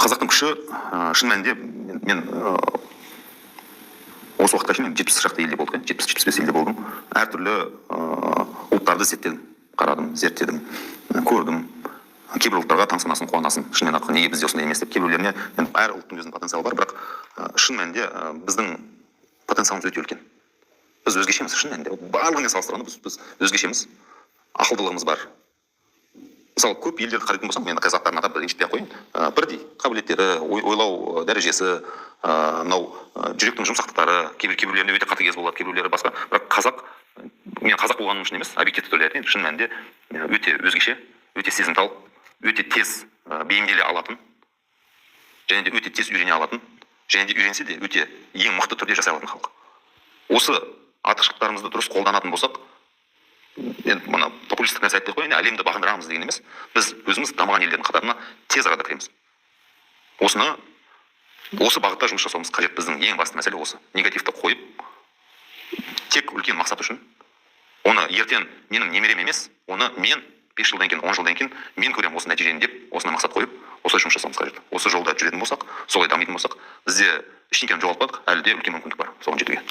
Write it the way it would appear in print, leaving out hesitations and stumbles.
Қазақтың күші шын мәнінде мен осы уақытқа шейін 70 шақты елде болдық, 70-75 елде болдым. Әртүрлі ұлттарды зерттедім, қарадым, зерттедім, көрдім. Кейбір ұлттарға таңсынасын, қуанасын. Шынымен ақ неге бізде осындай емес деп, кейбіреулеріне әр ұлттың өзінің потенциалы бар, бірақ шын мәнінде біздің потенциалымыз өте үлкен. Біз өзгешеміз, шын мәнінде. Барлығымен салыстырғанда біз өзгешеміз, ақылдылығымыз бар. Мысалы, көп елдерді қарайтын болсам, мен қазақтарын атап ренжітпей ақ қояйын, бірдей қабілеттері, ойлау дәрежесі, мынау жүректің жұмсақтықтары, кейбіреулерінде өте қатыгез болады, кейбіреулері басқа. Бірақ қазақ, мен қазақ болғаным үшін емес, объективті түрде айтайын, шын мәнінде өте өзгеше, өте сезімтал, өте тез бейімделе алатын, және де өте тез үйрене алатын, және де үйренсе де өте ең мықты түрде жасай алатын халық. Осы артықшылықтарымызды дұрыс қолданатын болсақ, енді мұны популистік нәрсе айтып қояйын, әлемді бағындырамыз деген емес, біз өзіміз дамыған елдердің қатарына тез арада кіреміз. Осы бағытта жұмыс жасауымыз қажет. Біздің ең басты мәселе осы. Негативті қойып, тек үлкен мақсат үшін, оны ертең менің немерем емес, оны мен 5 жылдан кейін, 10 жылдан кейін мен көремін осы нәтижені деп, осына мақсат қойып, осылай жұмыс жасауымыз қажет. Осы жолда жүретін болсақ, солай дамитын болсақ, бізде ештеңені жоғалтпадық, әлі де үлкен мүмкіндік бар соған жетуге.